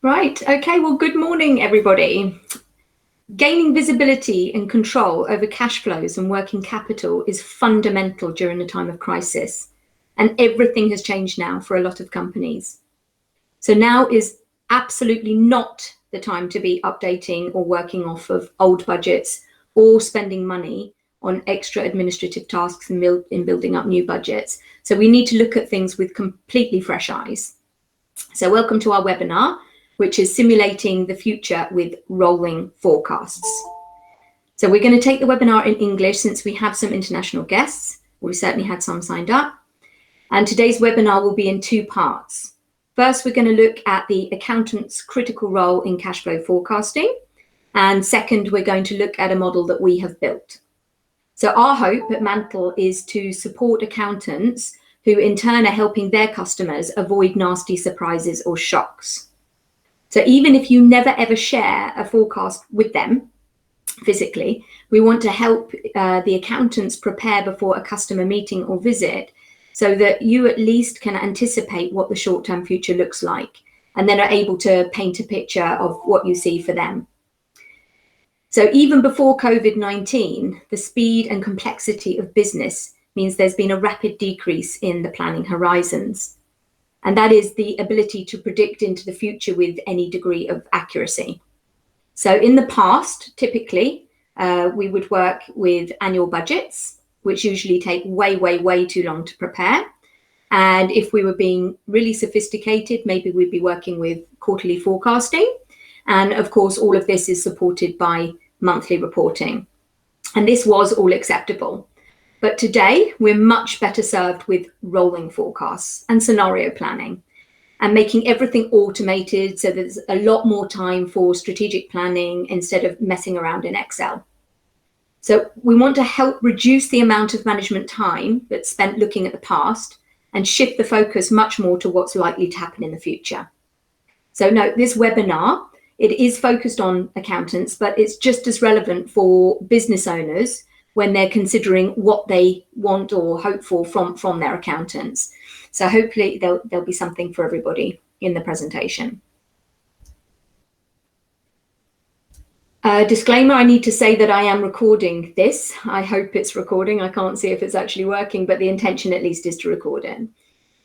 Right, okay, well, good morning, everybody. Gaining visibility and control over cash flows and working capital is fundamental during a time of crisis. And everything has changed now for a lot of companies. So now is absolutely not the time to be updating or working off of old budgets or spending money on extra administrative tasks in building up new budgets. So we need to look at things with completely fresh eyes. So welcome to our webinar, which is simulating the future with rolling forecasts. So we're going to take the webinar in English since we have some international guests. We certainly had some signed up. And today's webinar will be in two parts. First, we're going to look at the accountant's critical role in cash flow forecasting. And second, we're going to look at a model that we have built. So our hope at Mantle is to support accountants who in turn are helping their customers avoid nasty surprises or shocks. So even if you never ever share a forecast with them physically, we want to help the accountants prepare before a customer meeting or visit so that you at least can anticipate what the short-term future looks like and then are able to paint a picture of what you see for them. So even before COVID-19, the speed and complexity of business means there's been a rapid decrease in the planning horizons. And that is the ability to predict into the future with any degree of accuracy. So in the past, typically, we would work with annual budgets, which usually take way too long to prepare. And if we were being really sophisticated, maybe we'd be working with quarterly forecasting. And of course, all of this is supported by monthly reporting. And this was all acceptable. But today, we're much better served with rolling forecasts and scenario planning and making everything automated so there's a lot more time for strategic planning instead of messing around in Excel. So we want to help reduce the amount of management time that's spent looking at the past and shift the focus much more to what's likely to happen in the future. So note, this webinar, it is focused on accountants, but it's just as relevant for business owners when they're considering what they want or hope for from their accountants. So hopefully there'll be something for everybody in the presentation. Disclaimer, I need to say that I am recording this. I hope it's recording. I can't see if it's actually working, but the intention at least is to record it.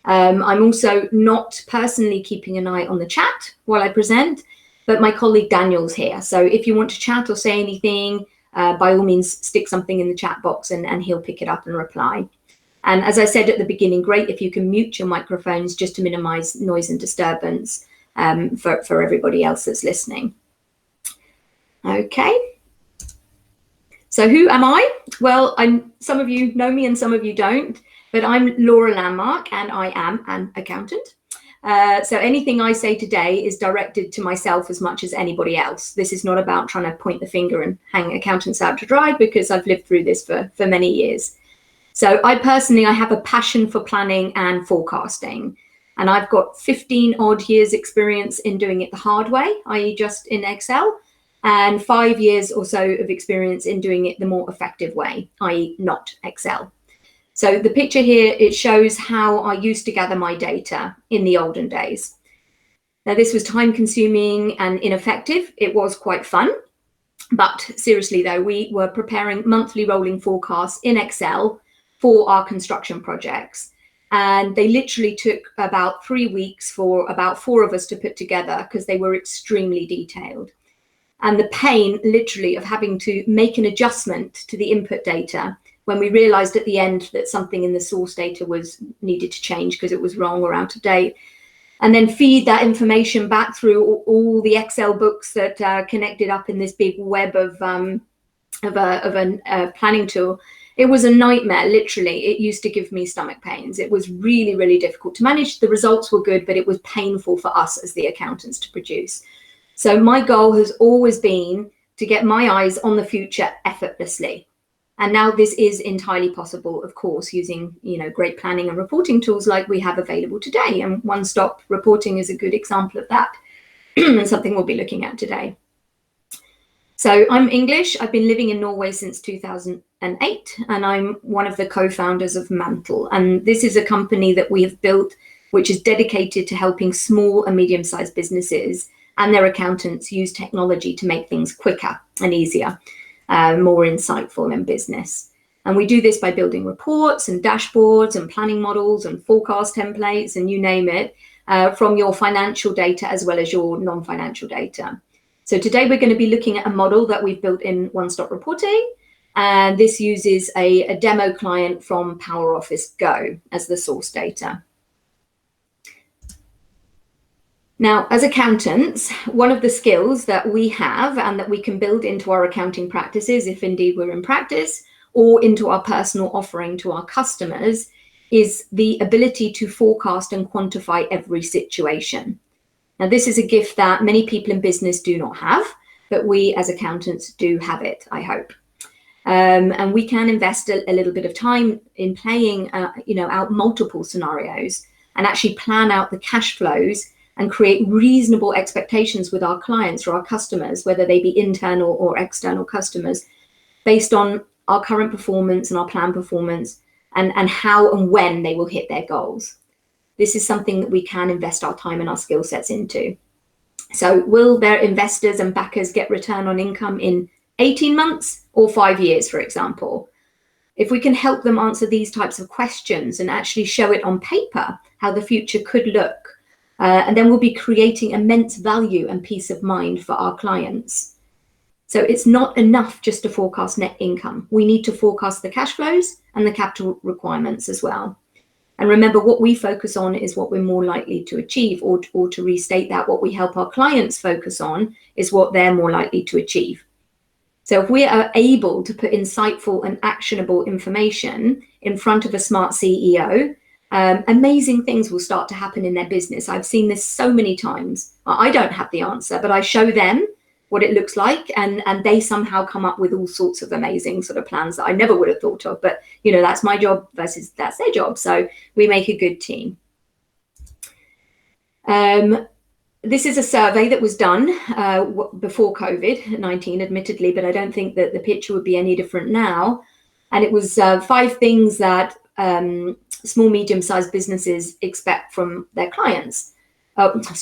I'm also not personally keeping an eye on the chat while I present, but my colleague Daniel's here. So if you want to chat or say anything, by all means, stick something in the chat box and he'll pick it up and reply. And as I said at the beginning, great if you can mute your microphones just to minimize noise and disturbance for everybody else that's listening. Okay. So who am I? Well, some of you know me and some of you don't, but I'm Laura Landmark and I am an accountant. So anything I say today is directed to myself as much as anybody else. This is not about trying to point the finger and hang accountants out to dry because I've lived through this for many years. So I have a passion for planning and forecasting, and I've got 15 odd years experience in doing it the hard way, i.e. just in Excel, and 5 years or so of experience in doing it the more effective way, i.e. not Excel. So the picture here, it shows how I used to gather my data in the olden days. Now, this was time consuming and ineffective. It was quite fun. But seriously, though, we were preparing monthly rolling forecasts in Excel for our construction projects. And they literally took about 3 weeks for about 4 of us to put together because they were extremely detailed. And the pain literally of having to make an adjustment to the input data when we realized at the end that something in the source data was needed to change because it was wrong or out of date, and then feed that information back through all the Excel books that connected up in this big web of a planning tool. It was a nightmare, literally. It used to give me stomach pains. It was really difficult to manage. The results were good, but it was painful for us as the accountants to produce. So my goal has always been to get my eyes on the future effortlessly. And now this is entirely possible, of course, using great planning and reporting tools like we have available today. And one-stop reporting is a good example of that, and something we'll be looking at today. So I'm English. I've been living in Norway since 2008, and I'm one of the co-founders of Mantle. And this is a company that we have built, which is dedicated to helping small and medium-sized businesses and their accountants use technology to make things quicker and easier, more insightful in business. And we do this by building reports and dashboards and planning models and forecast templates and you name it, from your financial data as well as your non-financial data. So today we're going to be looking at a model that we've built in one-stop reporting. And this uses a demo client from Power Office Go as the source data. Now, as accountants, one of the skills that we have and that we can build into our accounting practices, if indeed we're in practice, or into our personal offering to our customers, is the ability to forecast and quantify every situation. Now, this is a gift that many people in business do not have, but we as accountants do have it, I hope. And we can invest a little bit of time in playing out multiple scenarios and actually plan out the cash flows and create reasonable expectations with our clients or our customers, whether they be internal or external customers, based on our current performance and our planned performance and how and when they will hit their goals. This is something that we can invest our time and our skill sets into. So will their investors and backers get return on income in 18 months or 5 years, for example? If we can help them answer these types of questions and actually show it on paper, how the future could look, and then we'll be creating immense value and peace of mind for our clients. So it's not enough just to forecast net income. We need to forecast the cash flows and the capital requirements as well. And remember, what we focus on is what we're more likely to achieve, or to restate that, what we help our clients focus on is what they're more likely to achieve. So if we are able to put insightful and actionable information in front of a smart CEO, amazing things will start to happen in their business. I've seen this so many times. I don't have the answer, but I show them what it looks like, and they somehow come up with all sorts of amazing sort of plans that I never would have thought of. But that's my job versus that's their job, so we make a good team. This is a survey that was done before COVID-19, admittedly, but I don't think that the picture would be any different now. And it was 5 things that small, medium-sized businesses expect from their clients,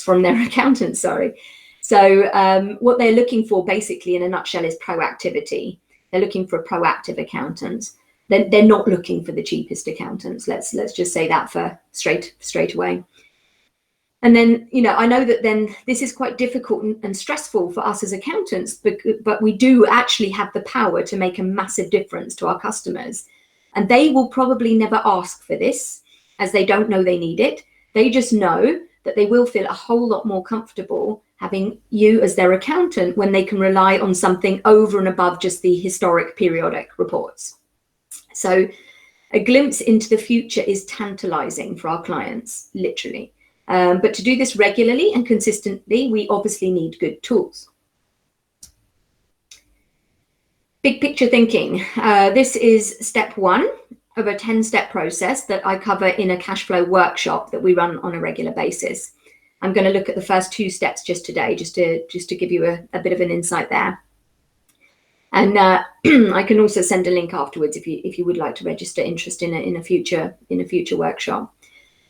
from their accountants, sorry. So what they're looking for, basically, in a nutshell, is proactivity. They're looking for a proactive accountant. They're not looking for the cheapest accountants. Let's just say that for straight away. And then, I know that then this is quite difficult and stressful for us as accountants, but we do actually have the power to make a massive difference to our customers. And they will probably never ask for this, as they don't know they need it. They just know that they will feel a whole lot more comfortable having you as their accountant when they can rely on something over and above just the historic periodic reports. So a glimpse into the future is tantalizing for our clients, literally. But to do this regularly and consistently, we obviously need good tools. Big picture thinking. This is step 1 of a 10-step process that I cover in a cash flow workshop that we run on a regular basis. I'm going to look at the first 2 steps just today, just to give you a bit of an insight there. And I can also send a link afterwards if you would like to register interest in a future workshop.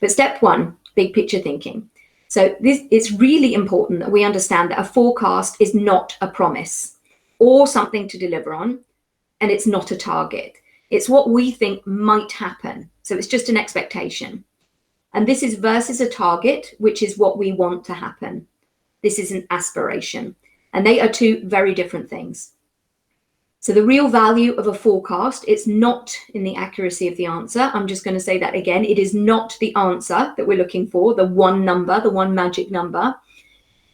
But step 1, big picture thinking. So it's really important that we understand that a forecast is not a promise or something to deliver on, and it's not a target. It's what we think might happen. So it's just an expectation. And this is versus a target, which is what we want to happen. This is an aspiration. And they are 2 very different things. So the real value of a forecast, it's not in the accuracy of the answer. I'm just going to say that again. It is not the answer that we're looking for, the one number, the one magic number,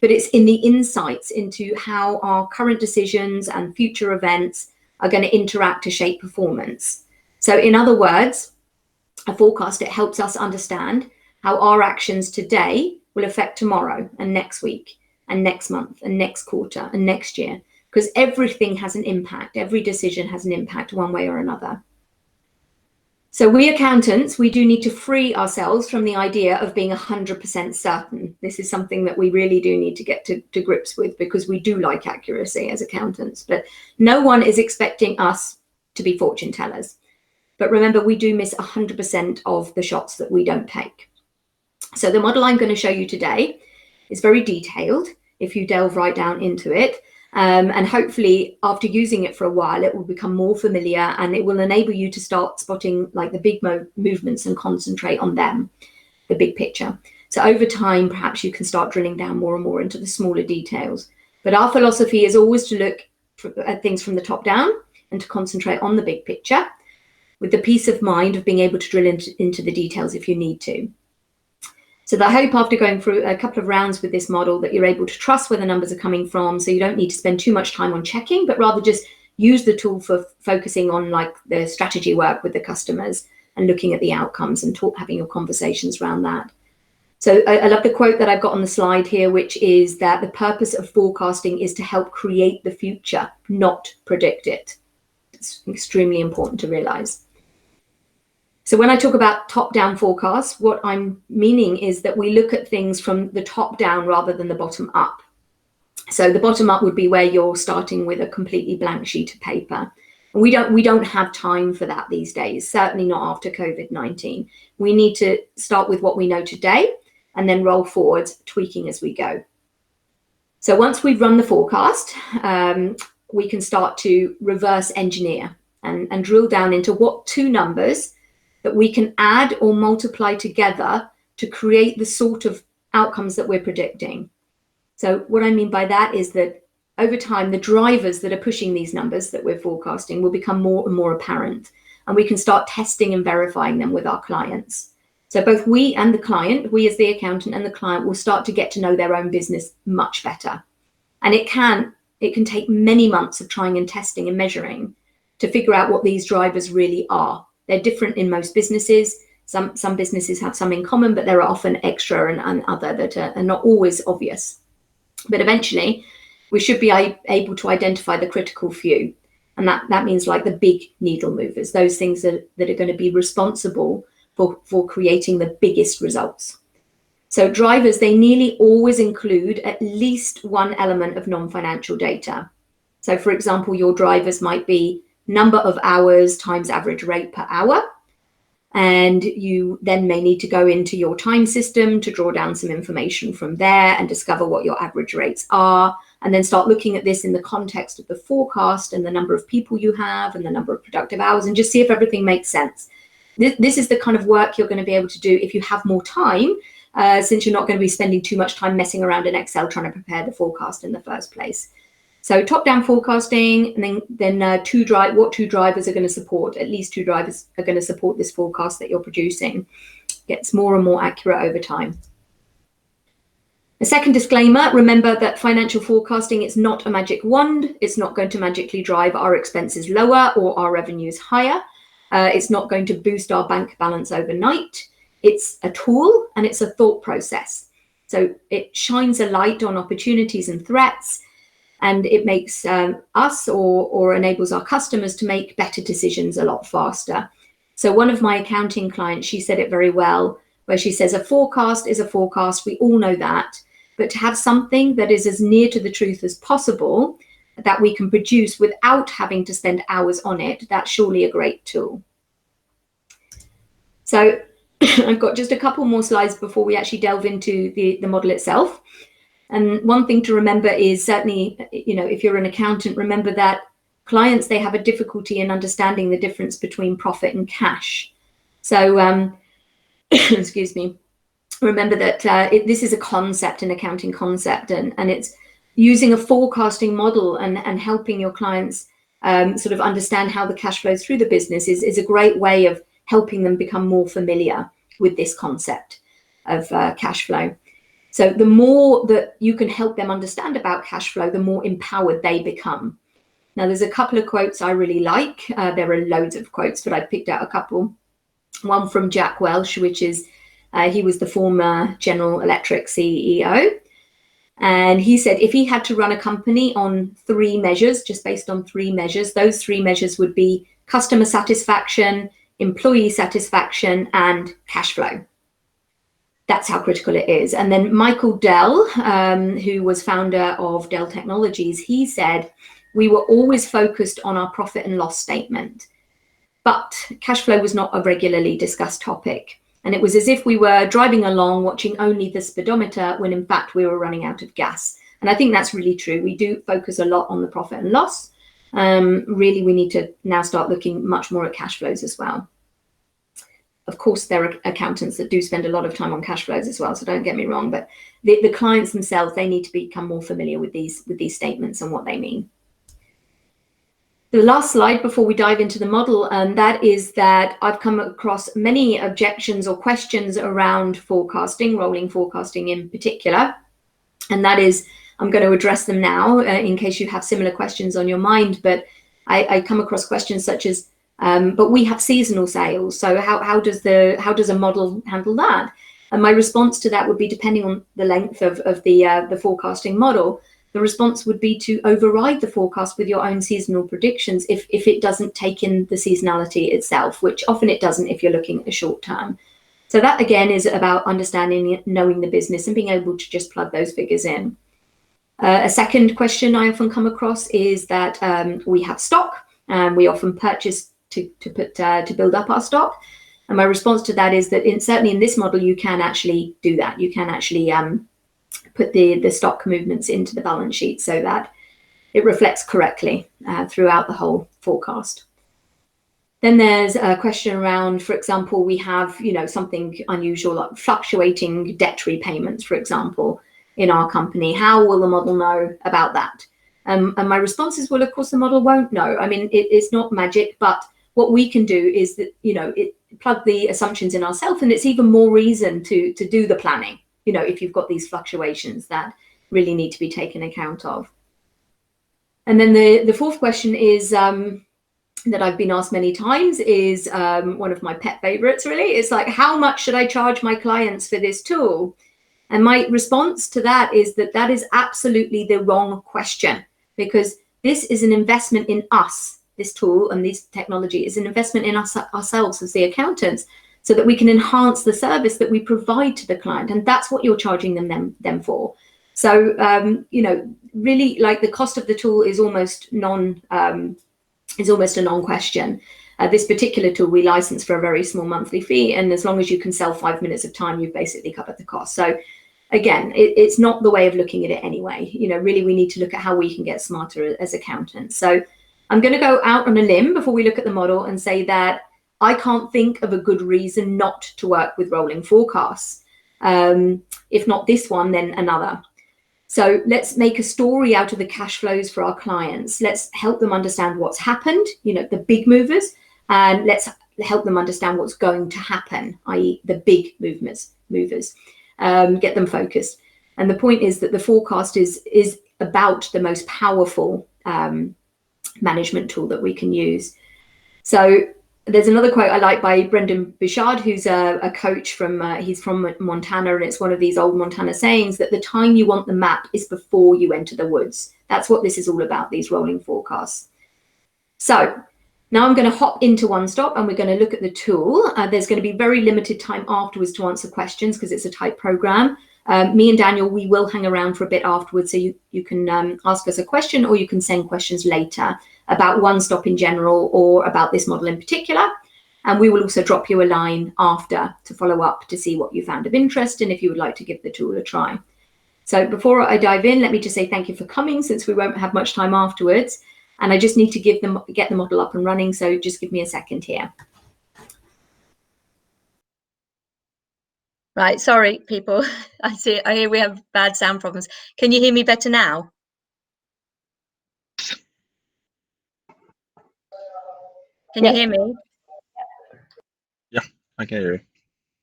but it's in the insights into how our current decisions and future events are going to interact to shape performance. So in other words, a forecast, it helps us understand how our actions today will affect tomorrow and next week and next month and next quarter and next year, because everything has an impact. Every decision has an impact one way or another. So we accountants, we do need to free ourselves from the idea of being 100% certain. This is something that we really do need to get to grips with, because we do like accuracy as accountants, but no one is expecting us to be fortune tellers. But remember, we do miss 100% of the shots that we don't take. So the model I'm going to show you today is very detailed. if you delve right down into it. And hopefully after using it for a while, it will become more familiar, and it will enable you to start spotting like the big movements and concentrate on them, the big picture. So over time, perhaps you can start drilling down more and more into the smaller details. But our philosophy is always to look at things from the top down and to concentrate on the big picture, with the peace of mind of being able to drill into the details if you need to. So I hope after going through a couple of rounds with this model that you're able to trust where the numbers are coming from, so you don't need to spend too much time on checking, but rather just use the tool for focusing on like the strategy work with the customers and looking at the outcomes and having your conversations around that. So I love the quote that I've got on the slide here, which is that the purpose of forecasting is to help create the future, not predict it. It's extremely important to realize. So when I talk about top-down forecasts, what I'm meaning is that we look at things from the top down rather than the bottom up. So the bottom up would be where you're starting with a completely blank sheet of paper. And we don't have time for that these days, certainly not after COVID-19. We need to start with what we know today and then roll forward, tweaking as we go. So once we've run the forecast, we can start to reverse engineer and drill down into what two numbers that we can add or multiply together to create the sort of outcomes that we're predicting. So what I mean by that is that over time, the drivers that are pushing these numbers that we're forecasting will become more and more apparent, and we can start testing and verifying them with our clients. So both we and the client, we as the accountant and the client, will start to get to know their own business much better. And it can take many months of trying and testing and measuring to figure out what these drivers really are. They're different in most businesses. Some businesses have some in common, but there are often extra and other that are not always obvious. But eventually, we should be able to identify the critical few. And that means like the big needle movers, those things that are going to be responsible for creating the biggest results. So drivers, they nearly always include at least one element of non-financial data. So for example, your drivers might be number of hours times average rate per hour. And you then may need to go into your time system to draw down some information from there and discover what your average rates are, and then start looking at this in the context of the forecast and the number of people you have and the number of productive hours, and just see if everything makes sense. This is the kind of work you're going to be able to do if you have more time, since you're not going to be spending too much time messing around in Excel trying to prepare the forecast in the first place. So top-down forecasting, and then what two drivers are going to support. At least two drivers are going to support this forecast that you're producing. Gets more and more accurate over time. A second disclaimer, remember that financial forecasting is not a magic wand. It's not going to magically drive our expenses lower or our revenues higher. It's not going to boost our bank balance overnight. It's a tool and it's a thought process. So it shines a light on opportunities and threats, and it makes us or enables our customers to make better decisions a lot faster. So one of my accounting clients, she said it very well, where she says a forecast is a forecast. We all know that. But to have something that is as near to the truth as possible that we can produce without having to spend hours on it, that's surely a great tool. So I've got just a couple more slides before we actually delve into the model itself. And one thing to remember is certainly, if you're an accountant, remember that clients, they have a difficulty in understanding the difference between profit and cash. So, excuse me, remember that this is a concept, an accounting concept, and it's using a forecasting model and helping your clients sort of understand how the cash flows through the business is a great way of helping them become more familiar with this concept of cash flow. So the more that you can help them understand about cash flow, the more empowered they become. Now, there's a couple of quotes I really like. There are loads of quotes, but I picked out a couple. One from Jack Welch, which is, he was the former General Electric CEO. And he said if he had to run a company on three measures, just based on three measures, those three measures would be customer satisfaction, employee satisfaction, and cash flow. That's how critical it is. And then Michael Dell, who was founder of Dell Technologies, he said, we were always focused on our profit and loss statement, but cash flow was not a regularly discussed topic. And it was as if we were driving along watching only the speedometer when in fact we were running out of gas. And I think that's really true. We do focus a lot on the profit and loss. Really, we need to now start looking much more at cash flows as well. Of course, there are accountants that do spend a lot of time on cash flows as well, so don't get me wrong, but the clients themselves, they need to become more familiar with these statements and what they mean. The last slide before we dive into the model, and that is that I've come across many objections or questions around forecasting, rolling forecasting in particular, and that is, I'm going to address them now in case you have similar questions on your mind, but I come across questions such as, but we have seasonal sales, so how does a model handle that? And my response to that would be, depending on the length of the forecasting model, the response would be to override the forecast with your own seasonal predictions if it doesn't take in the seasonality itself, which often it doesn't if you're looking at the short term. So that again is about understanding, knowing the business and being able to just plug those figures in. A second question I often come across is that we have stock, and we often purchase to build up our stock. And my response to that is that certainly in this model, you can actually do that. You can actually put the stock movements into the balance sheet so that it reflects correctly throughout the whole forecast. Then there's a question around, for example, we have something unusual like fluctuating debt repayments, for example, in our company. How will the model know about that? And my response is, well, of course, the model won't know. I mean, it's not magic, but what we can do is that, plug the assumptions in ourselves, and it's even more reason to do the planning, if you've got these fluctuations that really need to be taken account of. And then the fourth question is that I've been asked many times, is one of my pet favorites, really. It's like, how much should I charge my clients for this tool? And my response to that is that is absolutely the wrong question, because this is an investment in us. This tool and this technology is an investment in us ourselves as the accountants, so that we can enhance the service that we provide to the client, and that's what you're charging them for. So really, like, the cost of the tool is almost a non-question. This particular tool we license for a very small monthly fee, and as long as you can sell 5 minutes of time, you've basically covered the cost. So again, it's not the way of looking at it anyway. Really, we need to look at how we can get smarter as accountants. So I'm going to go out on a limb before we look at the model and say that I can't think of a good reason not to work with rolling forecasts. If not this one, then another. So let's make a story out of the cash flows for our clients. Let's help them understand what's happened, the big movers, and let's help them understand what's going to happen, i.e. the big movers. Get them focused. And the point is that the forecast is about the most powerful management tool that we can use. So there's another quote I like by Brendan Bouchard, who's a coach he's from Montana, and it's one of these old Montana sayings that the time you want the map is before you enter the woods. That's what this is all about, these rolling forecasts. So now I'm going to hop into One Stop, and we're going to look at the tool. There's going to be very limited time afterwards to answer questions because it's a tight program. Me and Daniel, we will hang around for a bit afterwards, so you can ask us a question, or you can send questions later about One Stop in general or about this model in particular. And we will also drop you a line after to follow up to see what you found of interest and if you would like to give the tool a try. So before I dive in, let me just say thank you for coming, since we won't have much time afterwards. And I just need to get the model up and running, so just give me a second here. Right, sorry, people. I hear we have bad sound problems. Can you hear me better now? Can you hear me? Yeah, I can hear you.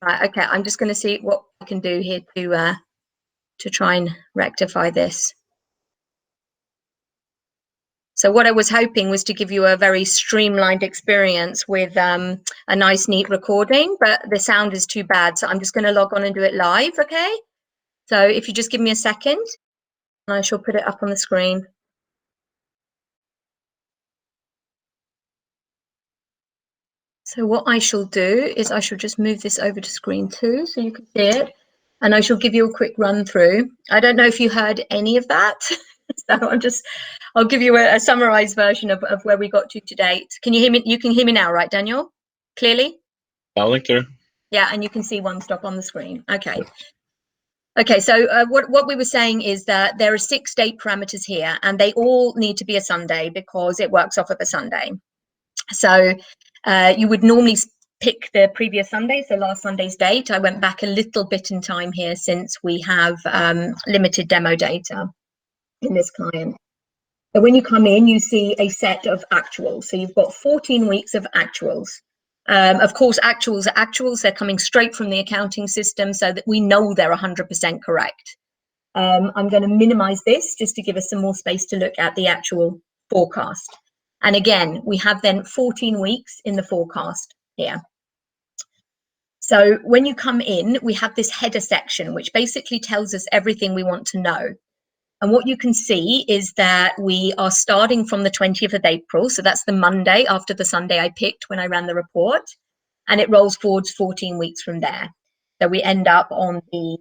Right, okay, I'm just going to see what I can do here to try and rectify this. So what I was hoping was to give you a very streamlined experience with a nice, neat recording, but the sound is too bad. So I'm just going to log on and do it live, okay? So if you just give me a second, and I shall put it up on the screen. So what I shall do is I shall just move this over to screen 2 so you can see it, and I shall give you a quick run through. I don't know if you heard any of that, so I'll give you a summarized version of where we got to date. Can you hear me? You can hear me now, right, Daniel? Clearly? Loud and clear. Yeah, and you can see One Stop on the screen. Okay. Okay, so what we were saying is that there are 6 date parameters here, and they all need to be a Sunday because it works off of a Sunday. So you would normally pick the previous Sunday, so last Sunday's date. I went back a little bit in time here since we have limited demo data in this client. So when you come in, you see a set of actuals. So you've got 14 weeks of actuals. Of course, actuals are actuals. They're coming straight from the accounting system so that we know they're 100% correct. I'm going to minimize this just to give us some more space to look at the actual forecast. And again, we have then 14 weeks in the forecast here. So when you come in, we have this header section, which basically tells us everything we want to know. And what you can see is that we are starting from the 20th of April. So that's the Monday after the Sunday I picked when I ran the report. And it rolls forwards 14 weeks from there. So we end up on the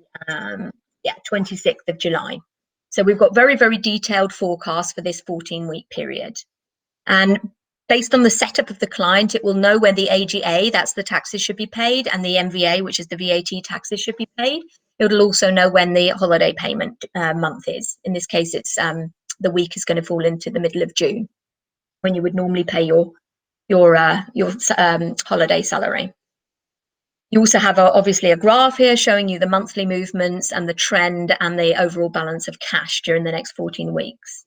26th of July. So we've got very, very detailed forecast for this 14-week period. And based on the setup of the client, it will know when the AGA, that's the taxes, should be paid, and the MVA, which is the VAT taxes, should be paid. It will also know when the holiday payment month is. In this case, it's the week is going to fall into the middle of June, when you would normally pay your holiday salary. You also have obviously a graph here showing you the monthly movements and the trend and the overall balance of cash during the next 14 weeks.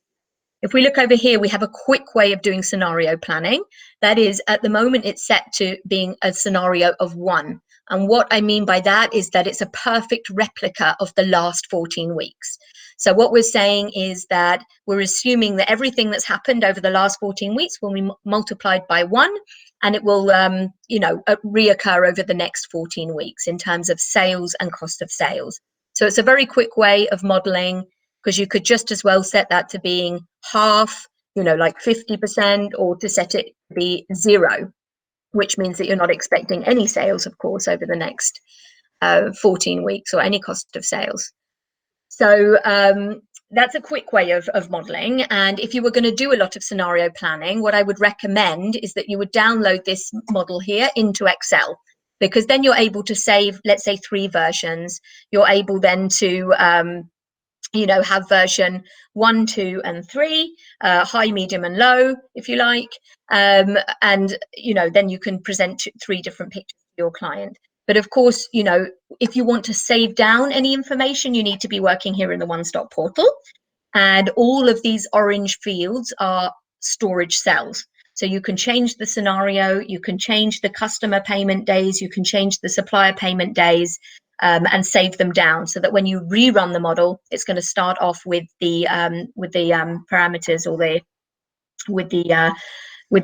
If we look over here, we have a quick way of doing scenario planning. That is, at the moment, it's set to being a scenario of 1. And what I mean by that is that it's a perfect replica of the last 14 weeks. So what we're saying is that we're assuming that everything that's happened over the last 14 weeks will be multiplied by 1, and it will, reoccur over the next 14 weeks in terms of sales and cost of sales. So it's a very quick way of modeling, because you could just as well set that to being half, like 50%, or to set it to be 0, which means that you're not expecting any sales, of course, over the next 14 weeks, or any cost of sales. So that's a quick way of modeling. And if you were going to do a lot of scenario planning, what I would recommend is that you would download this model here into Excel, because then you're able to save, let's say, 3 versions. You're able then to have version 1, 2, and 3, high, medium, and low, if you like. And, then you can present 3 different pictures to your client. But of course, if you want to save down any information, you need to be working here in the One Stop portal. And all of these orange fields are storage cells. So you can change the scenario, you can change the customer payment days, you can change the supplier payment days, and save them down, so that when you rerun the model, it's going to start off with the parameters, or with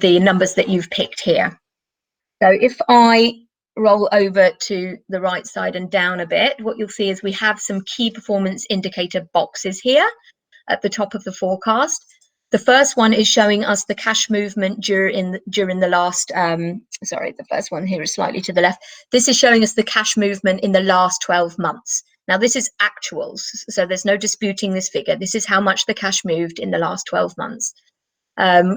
the numbers that you've picked here. So if I roll over to the right side and down a bit, what you'll see is we have some key performance indicator boxes here at the top of the forecast. The first one is showing us the cash movement during the last, the first one here is slightly to the left. This is showing us the cash movement in the last 12 months. Now, this is actuals, so there's no disputing this figure. This is how much the cash moved in the last 12 months,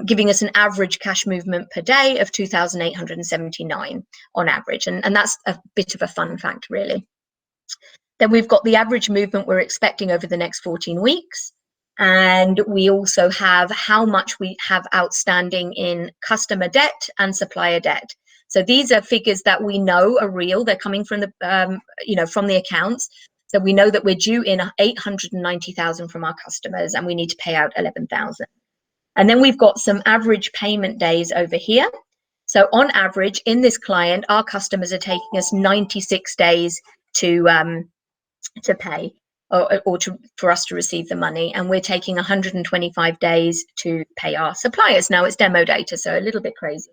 giving us an average cash movement per day of 2,879 on average. And that's a bit of a fun fact, really. Then we've got the average movement we're expecting over the next 14 weeks. And we also have how much we have outstanding in customer debt and supplier debt. So these are figures that we know are real. They're coming from the, from the accounts. So we know that we're due in 890,000 from our customers, and we need to pay out 11,000. And then we've got some average payment days over here. So on average, in this client, our customers are taking us 96 days to pay, or for us to receive the money, and we're taking 125 days to pay our suppliers. Now, it's demo data, so a little bit crazy.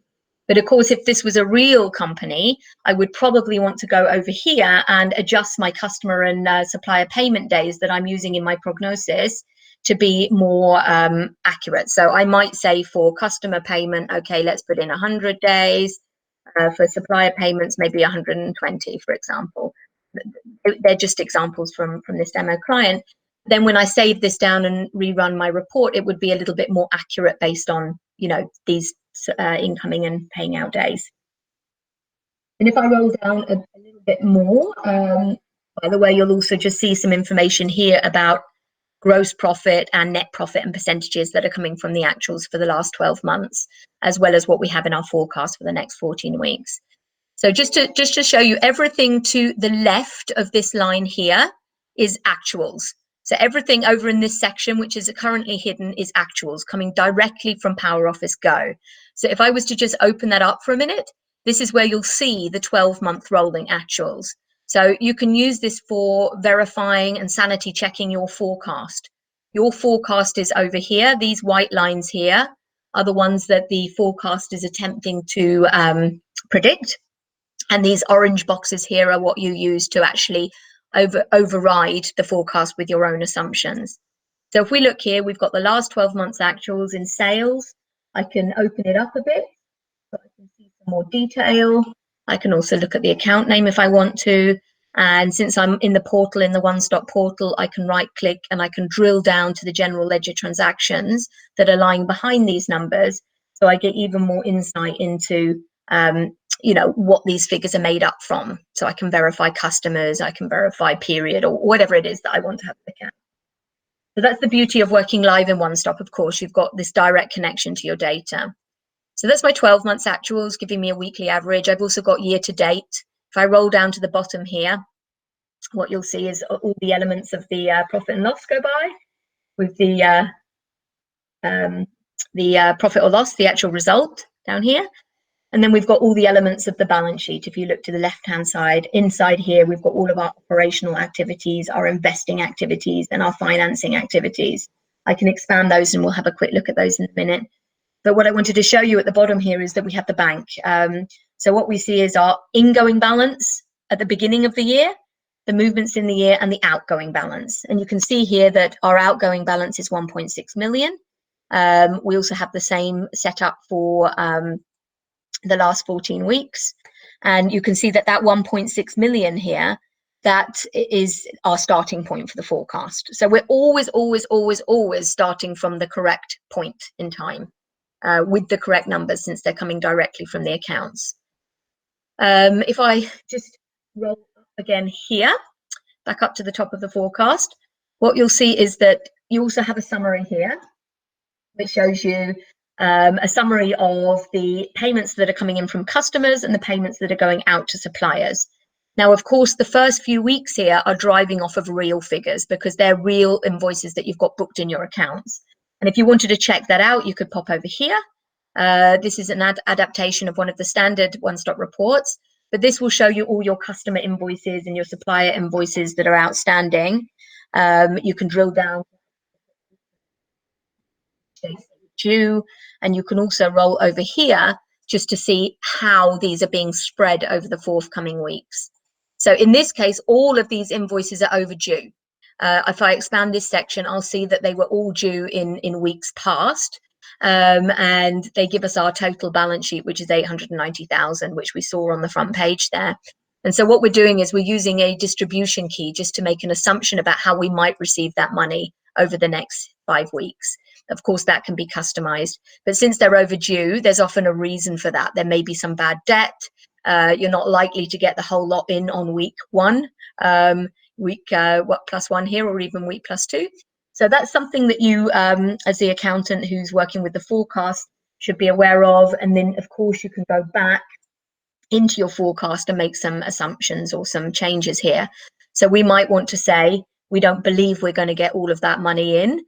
But of course, if this was a real company, I would probably want to go over here and adjust my customer and supplier payment days that I'm using in my prognosis to be more accurate. So I might say for customer payment, okay, let's put in 100 days. For supplier payments, maybe 120, for example. They're just examples from this demo client. Then when I save this down and rerun my report, it would be a little bit more accurate based on, these incoming and paying out days. And if I roll down a little bit more, By the way, you'll also just see some information here about gross profit and net profit and percentages that are coming from the actuals for the last 12 months, as well as what we have in our forecast for the next 14 weeks. So just to show you, everything to the left of this line here is actuals. So everything over in this section, which is currently hidden, is actuals coming directly from Power Office Go. So if I was to just open that up for a minute, this is where you'll see the 12-month rolling actuals. So you can use this for verifying and sanity checking your forecast. Your forecast is over here. These white lines here are the ones that the forecast is attempting to predict. And these orange boxes here are what you use to actually override the forecast with your own assumptions. So if we look here, we've got the last 12 months actuals in sales. I can open it up a bit so I can see some more detail. I can also look at the account name if I want to. And since I'm in the portal, in the One Stop portal, I can right click and I can drill down to the general ledger transactions that are lying behind these numbers. So I get even more insight into what these figures are made up from. So I can verify customers, I can verify period, or whatever it is that I want to have a look at. So that's the beauty of working live in One Stop. Of course, you've got this direct connection to your data. So that's my 12 months actuals, giving me a weekly average. I've also got year to date. If I roll down to the bottom here, what you'll see is all the elements of the profit and loss go by with the profit or loss, the actual result down here. And then we've got all the elements of the balance sheet. If you look to the left-hand side, inside here, we've got all of our operational activities, our investing activities, and our financing activities. I can expand those and we'll have a quick look at those in a minute. But what I wanted to show you at the bottom here is that we have the bank. So what we see is our ingoing balance at the beginning of the year, the movements in the year, and the outgoing balance. And you can see here that our outgoing balance is 1.6 million. We also have the same setup for the last 14 weeks. And you can see that that 1.6 million here, that is our starting point for the forecast. So we're always starting from the correct point in time with the correct numbers, since they're coming directly from the accounts. If I just roll up again here, back up to the top of the forecast, what you'll see is that you also have a summary here, which shows you a summary of the payments that are coming in from customers and the payments that are going out to suppliers. Now, of course, the first few weeks here are driving off of real figures because they're real invoices that you've got booked in your accounts. And if you wanted to check that out, you could pop over here. This is an adaptation of one of the standard One Stop reports, but this will show you all your customer invoices and your supplier invoices that are outstanding. You can drill down due, and you can also roll over here just to see how these are being spread over the forthcoming weeks. So in this case, all of these invoices are overdue. If I expand this section, I'll see that they were all due in weeks past, and they give us our total balance sheet, which is 890,000, which we saw on the front page there. And so what we're doing is we're using a distribution key just to make an assumption about how we might receive that money over the next 5 weeks. Of course, that can be customized, but since they're overdue, there's often a reason for that. There may be some bad debt. You're not likely to get the whole lot in on week one, week +1 here, or even week +2. So that's something that you, as the accountant who's working with the forecast, should be aware of. And then, of course, you can go back into your forecast and make some assumptions or some changes here. So we might want to say, we don't believe we're going to get all of that money in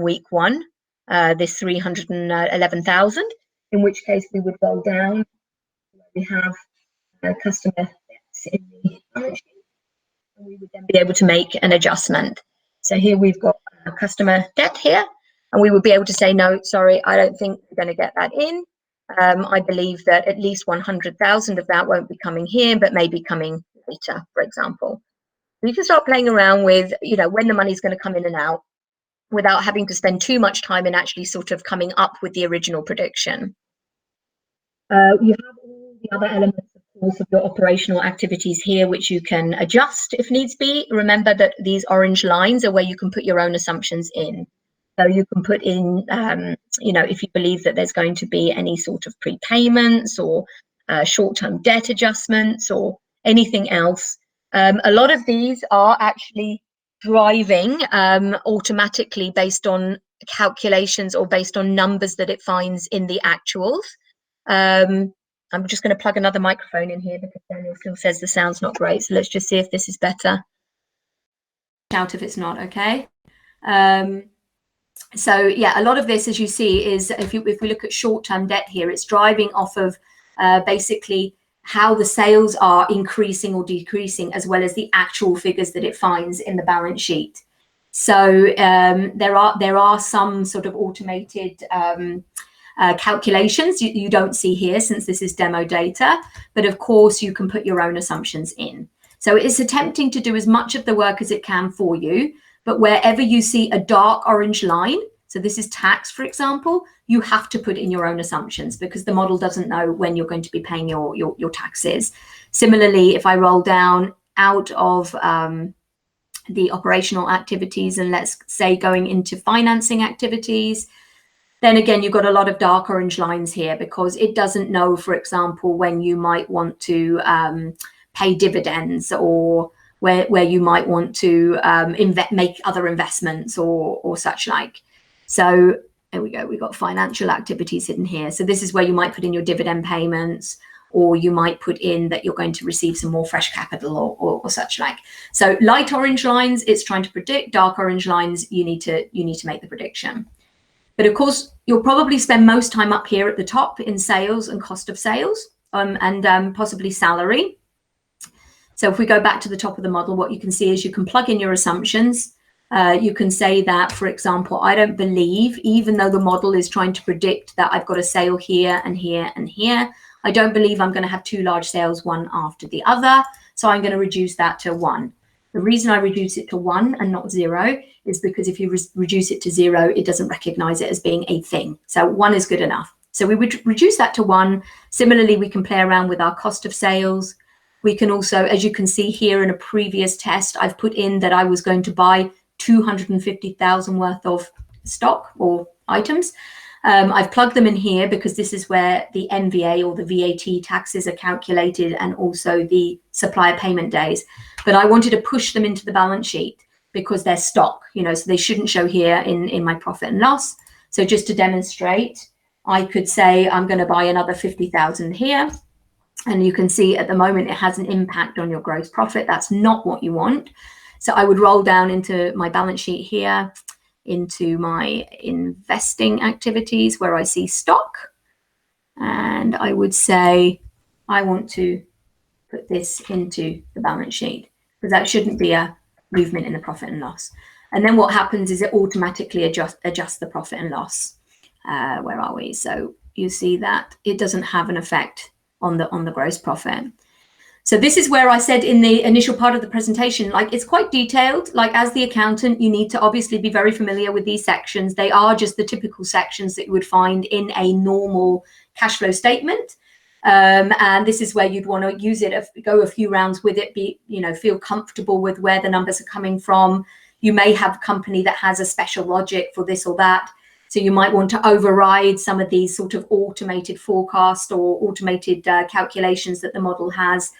week one, this 311,000, in which case we would roll down. We have customer debts in the balance sheet, and we would then be able to make an adjustment. So here we've got a customer debt here, and we would be able to say, no, sorry, I don't think we're going to get that in. I believe that at least 100,000 of that won't be coming here, but maybe coming later, for example. You can start playing around with, when the money's going to come in and out, without having to spend too much time in actually sort of coming up with the original prediction. You have all the other elements, of course, of your operational activities here, which you can adjust if needs be. Remember that these orange lines are where you can put your own assumptions in. So you can put in, if you believe that there's going to be any sort of prepayments or short-term debt adjustments or anything else, A lot of these are actually driving automatically based on calculations or based on numbers that it finds in the actuals. I'm just going to plug another microphone in here because Daniel still says the sound's not great. So let's just see if this is better. Shout if it's not, okay? So yeah, a lot of this, as you see, is if we look at short-term debt here, it's driving off of basically how the sales are increasing or decreasing, as well as the actual figures that it finds in the balance sheet. So there are some sort of automated calculations you don't see here, since this is demo data, but of course you can put your own assumptions in. So it's attempting to do as much of the work as it can for you, but wherever you see a dark orange line, so this is tax, for example, you have to put in your own assumptions because the model doesn't know when you're going to be paying your taxes. Similarly, if I roll down out of the operational activities and let's say going into financing activities, then again, you've got a lot of dark orange lines here because it doesn't know, for example, when you might want to pay dividends or where you might want to make other investments or such like. So there we go. We've got financial activities hidden here. So this is where you might put in your dividend payments, or you might put in that you're going to receive some more fresh capital or such like. So light orange lines, it's trying to predict. Dark orange lines, you need to make the prediction. But of course, you'll probably spend most time up here at the top in sales and cost of sales and possibly salary. So if we go back to the top of the model, what you can see is you can plug in your assumptions. You can say that, for example, I don't believe, even though the model is trying to predict that I've got a sale here and here and here, I don't believe I'm going to have two large sales, one after the other. So I'm going to reduce that to 1. The reason I reduce it to 1 and not 0 is because if you reduce it to 0, it doesn't recognize it as being a thing. So 1 is good enough. So we would reduce that to 1. Similarly, we can play around with our cost of sales. We can also, as you can see here in a previous test, I've put in that I was going to buy 250,000 worth of stock or items. I've plugged them in here because this is where the MVA or the VAT taxes are calculated and also the supplier payment days. But I wanted to push them into the balance sheet because they're stock, so they shouldn't show here in my profit and loss. So just to demonstrate, I could say I'm going to buy another 50,000 here. And you can see at the moment it has an impact on your gross profit. That's not what you want. So I would roll down into my balance sheet here, into my investing activities where I see stock. And I would say I want to put this into the balance sheet because that shouldn't be a movement in the profit and loss. And then what happens is it automatically adjusts the profit and loss. Where are we? So you see that it doesn't have an effect on the gross profit. So this is where I said in the initial part of the presentation, like it's quite detailed. Like as the accountant, you need to obviously be very familiar with these sections. They are just the typical sections that you would find in a normal cash flow statement. And this is where you'd want to use it, go a few rounds with it, feel comfortable with where the numbers are coming from. You may have a company that has a special logic for this or that. So you might want to override some of these sort of automated forecast or automated calculations that the model has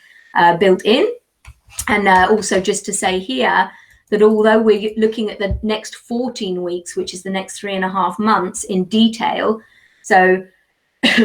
built in. And also just to say here that although we're looking at the next 14 weeks, which is the next 3.5 months in detail, so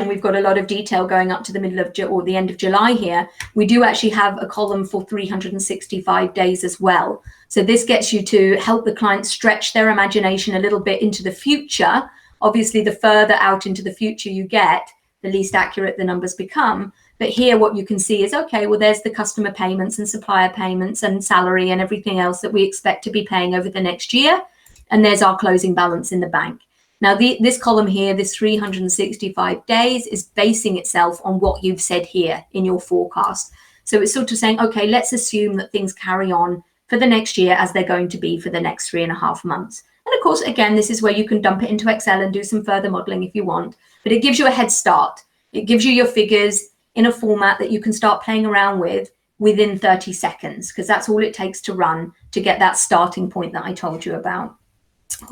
we've got a lot of detail going up to the middle of or the end of July here, we do actually have a column for 365 days as well. So this gets you to help the client stretch their imagination a little bit into the future. Obviously, the further out into the future you get, the least accurate the numbers become. But here what you can see is, okay, well, there's the customer payments and supplier payments and salary and everything else that we expect to be paying over the next year. And there's our closing balance in the bank. Now, this column here, this 365 days, is basing itself on what you've said here in your forecast. So it's sort of saying, okay, let's assume that things carry on for the next year as they're going to be for the next 3.5 months. And of course, again, this is where you can dump it into Excel and do some further modeling if you want. But it gives you a head start. It gives you your figures in a format that you can start playing around with within 30 seconds, because that's all it takes to run to get that starting point that I told you about.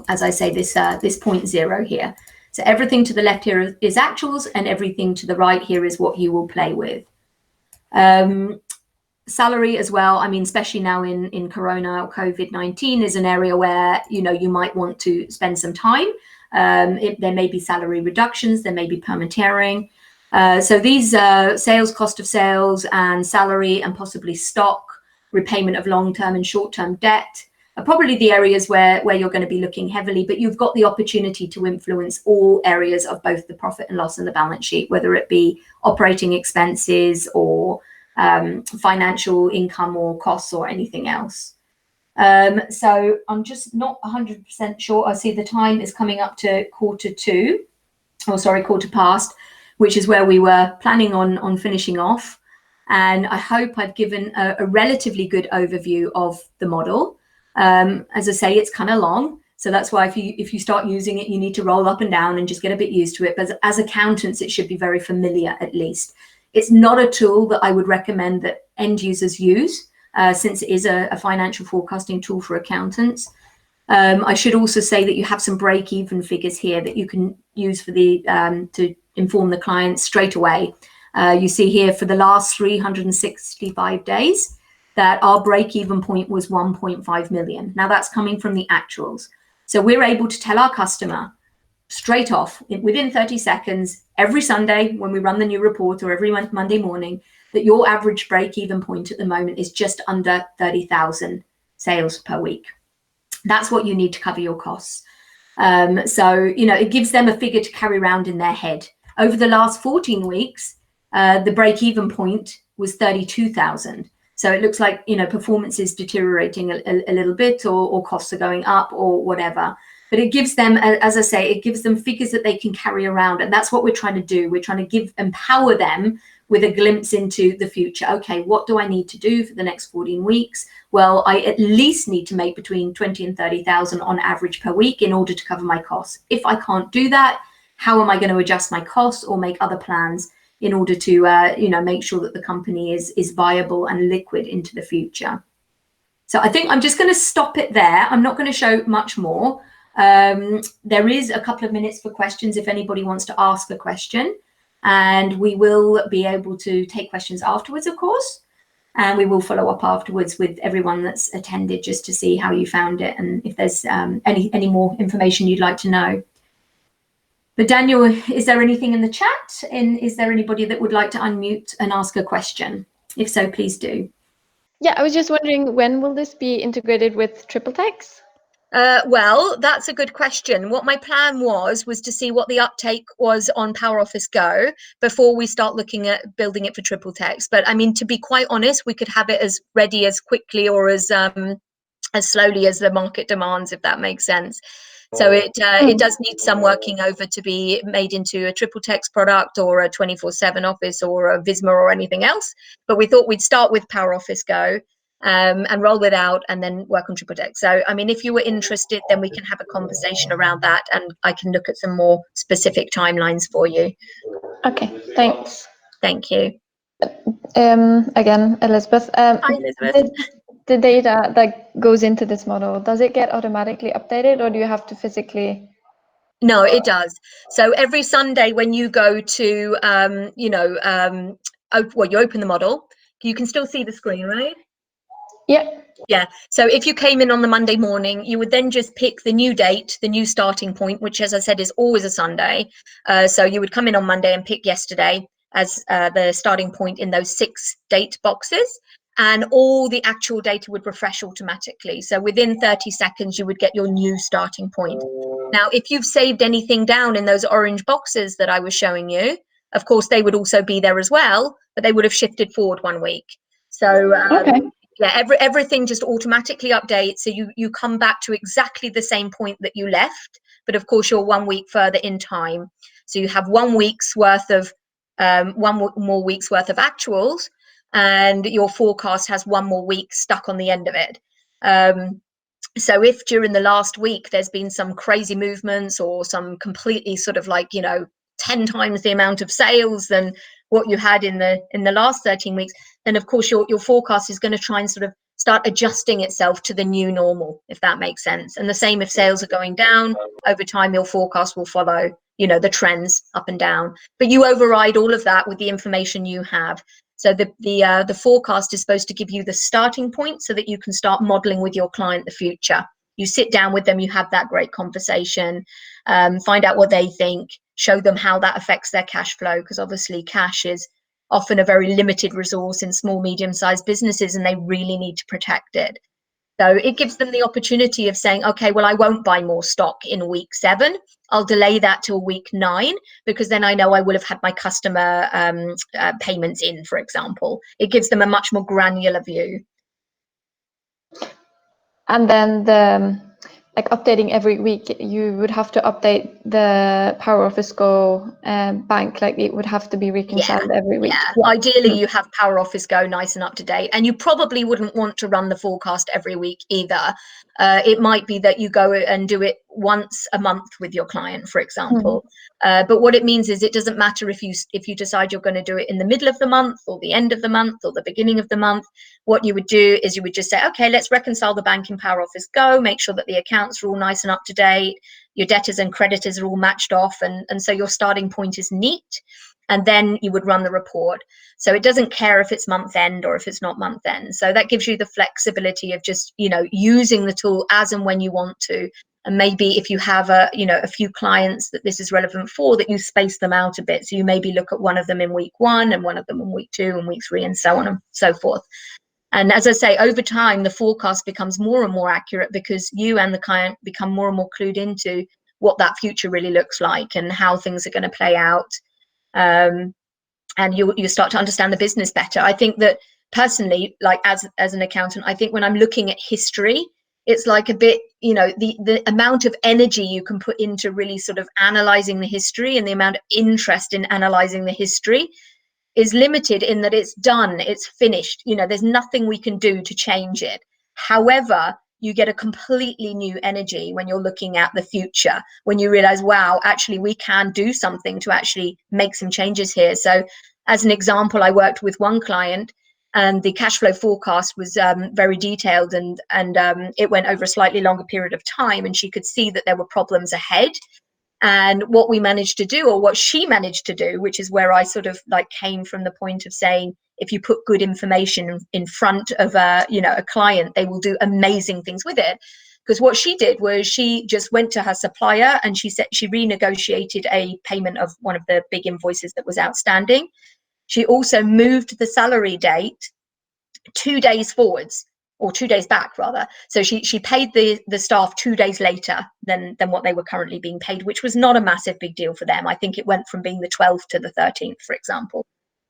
As I say, this 0.0 here. So everything to the left here is actuals and everything to the right here is what you will play with. Salary as well. I mean, especially now in Corona or COVID-19 is an area where, you might want to spend some time. There may be salary reductions, there may be permittering. So these sales, cost of sales, and salary, and possibly stock, repayment of long-term and short-term debt are probably the areas where you're going to be looking heavily, but you've got the opportunity to influence all areas of both the profit and loss and the balance sheet, whether it be operating expenses or financial income or costs or anything else. So I'm just not 100% sure. I see the time is coming up to quarter past, which is where we were planning on finishing off. And I hope I've given a relatively good overview of the model. As I say, it's kind of long. So that's why if you start using it, you need to roll up and down and just get a bit used to it. But as accountants, it should be very familiar at least. It's not a tool that I would recommend that end users use, since it is a financial forecasting tool for accountants. I should also say that you have some break-even figures here that you can use for to inform the client straight away. You see here for the last 365 days that our break-even point was 1.5 million. Now that's coming from the actuals. So we're able to tell our customer straight off within 30 seconds every Sunday when we run the new report, or every Monday morning, that your average break-even point at the moment is just under 30,000 sales per week. That's what you need to cover your costs. So, it gives them a figure to carry around in their head. Over the last 14 weeks, the break-even point was 32,000. So it looks like, performance is deteriorating a little bit, or costs are going up or whatever. But it gives them, as I say, it gives them figures that they can carry around. And that's what we're trying to do. We're trying to empower them with a glimpse into the future. Okay, what do I need to do for the next 14 weeks? Well, I at least need to make between 20 and 30,000 on average per week in order to cover my costs. If I can't do that, how am I going to adjust my costs or make other plans in order to, make sure that the company is viable and liquid into the future? So I think I'm just going to stop it there. I'm not going to show much more. There is a couple of minutes for questions if anybody wants to ask a question, and we will be able to take questions afterwards, of course, and we will follow up afterwards with everyone that's attended just to see how you found it and if there's any more information you'd like to know. But Daniel, is there anything in the chat, and is there anybody that would like to unmute and ask a question? If so, please do. Yeah, I was just wondering, when will this be integrated with TripleTex? Well, that's a good question. What my plan was to see what the uptake was on PowerOffice Go before we start looking at building it for TripleTex. But I mean, to be quite honest, we could have it as ready as quickly or as slowly as the market demands, if that makes sense. So it does need some working over to be made into a TripleTex product or a 24/7 Office or a Visma or anything else. But we thought we'd start with PowerOffice Go and roll it out and then work on TripleTex. So, I mean, if you were interested, then we can have a conversation around that, and I can look at some more specific timelines for you. Okay, thanks. Thank you. Again, Elizabeth. Hi, Elizabeth. The data that goes into this model, does it get automatically updated, or do you have to physically? No, it does. So every Sunday when you go to, you open the model, you can still see the screen, right? Yeah. Yeah. So if you came in on the Monday morning, you would then just pick the new date, the new starting point, which, as I said, is always a Sunday. So you would come in on Monday and pick yesterday as the starting point in those 6 date boxes. And all the actual data would refresh automatically. So within 30 seconds, you would get your new starting point. Now, if you've saved anything down in those orange boxes that I was showing you, of course, they would also be there as well, but they would have shifted forward 1 week. So Okay. yeah, everything just automatically updates. So you come back to exactly the same point that you left, but of course you're 1 week further in time. So you have 1 week's worth of, 1 more week's worth of actuals, and your forecast has 1 more week stuck on the end of it. So if during the last week there's been some crazy movements or some completely sort of 10 times the amount of sales than what you had in the last 13 weeks, then of course your forecast is going to try and sort of start adjusting itself to the new normal, if that makes sense. And the same if sales are going down over time, your forecast will follow, the trends up and down. But you override all of that with the information you have. So the forecast is supposed to give you the starting point so that you can start modeling with your client the future. You sit down with them, you have that great conversation, find out what they think, show them how that affects their cash flow, because obviously cash is often a very limited resource in small, medium-sized businesses, and they really need to protect it. So it gives them the opportunity of saying, okay, well, I won't buy more stock in week 7. I'll delay that till week 9, because then I know I will have had my customer payments in, for example. It gives them a much more granular view. And then like updating every week, you would have to update the Power Office Go bank, like it would have to be reconciled every week. Yeah. Ideally, you have Power Office Go nice and up to date, and you probably wouldn't want to run the forecast every week either. It might be that you go and do it once a month with your client, for example. But what it means is it doesn't matter if you decide you're going to do it in the middle of the month or the end of the month or the beginning of the month. What you would do is you would just say, okay, let's reconcile the bank in Power Office Go, make sure that the accounts are all nice and up to date, your debtors and creditors are all matched off, and so your starting point is neat. And then you would run the report. So it doesn't care if it's month end or if it's not month end. So that gives you the flexibility of just, using the tool as and when you want to. And maybe if you have a few clients that this is relevant for, that you space them out a bit. So you maybe look at one of them in week 1 and one of them in week 2 and week 3 and so on and so forth. And as I say, over time, the forecast becomes more and more accurate because you and the client become more and more clued into what that future really looks like and how things are going to play out. And you start to understand the business better. I think that personally, like as an accountant, I think when I'm looking at history, it's like a bit, the amount of energy you can put into really sort of analyzing the history and the amount of interest in analyzing the history is limited in that it's done, it's finished, there's nothing we can do to change it. However, you get a completely new energy when you're looking at the future, when you realize, wow, actually we can do something to actually make some changes here. So as an example, I worked with one client and the cash flow forecast was very detailed and it went over a slightly longer period of time, and she could see that there were problems ahead. And what we managed to do, or what she managed to do, which is where I sort of like came from the point of saying, if you put good information in front of a client, they will do amazing things with it. Because what she did was she just went to her supplier and she said she renegotiated a payment of one of the big invoices that was outstanding. She also moved the salary date 2 days forwards, or 2 days back rather. So she paid the staff 2 days later than what they were currently being paid, which was not a massive big deal for them. I think it went from being the 12th to the 13th, for example.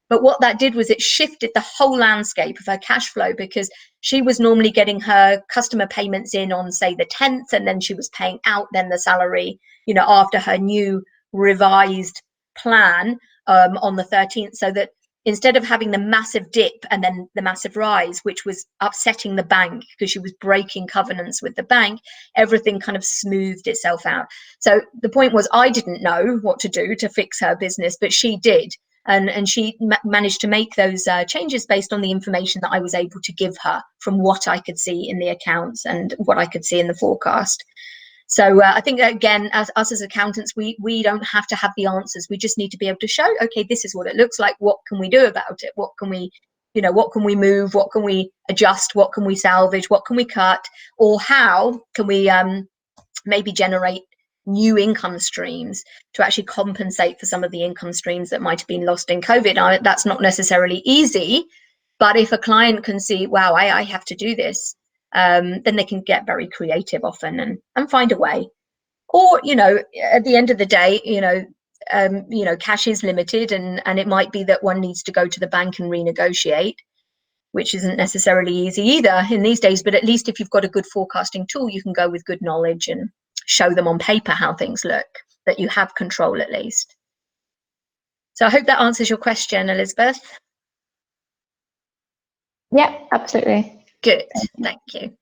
But what that did was it shifted the whole landscape of her cash flow, because she was normally getting her customer payments in on, say, the 10th, and then she was paying out then the salary, after her new revised plan on the 13th, so that instead of having the massive dip and then the massive rise, which was upsetting the bank because she was breaking covenants with the bank, everything kind of smoothed itself out. So the point was, I didn't know what to do to fix her business, but she did. And she managed to make those changes based on the information that I was able to give her from what I could see in the accounts and what I could see in the forecast. So I think, again, as us as accountants, we don't have to have the answers. We just need to be able to show, okay, this is what it looks like. What can we do about it? What can we move? What can we adjust? What can we salvage? What can we cut? Or how can we maybe generate new income streams to actually compensate for some of the income streams that might have been lost in COVID? Now, that's not necessarily easy, but if a client can see, wow, I have to do this, then they can get very creative often and find a way. Or, at the end of the day, cash is limited, and it might be that one needs to go to the bank and renegotiate, which isn't necessarily easy either in these days. But at least if you've got a good forecasting tool, you can go with good knowledge and show them on paper how things look, that you have control at least. So I hope that answers your question, Elizabeth. Yeah, absolutely. Good, thank you.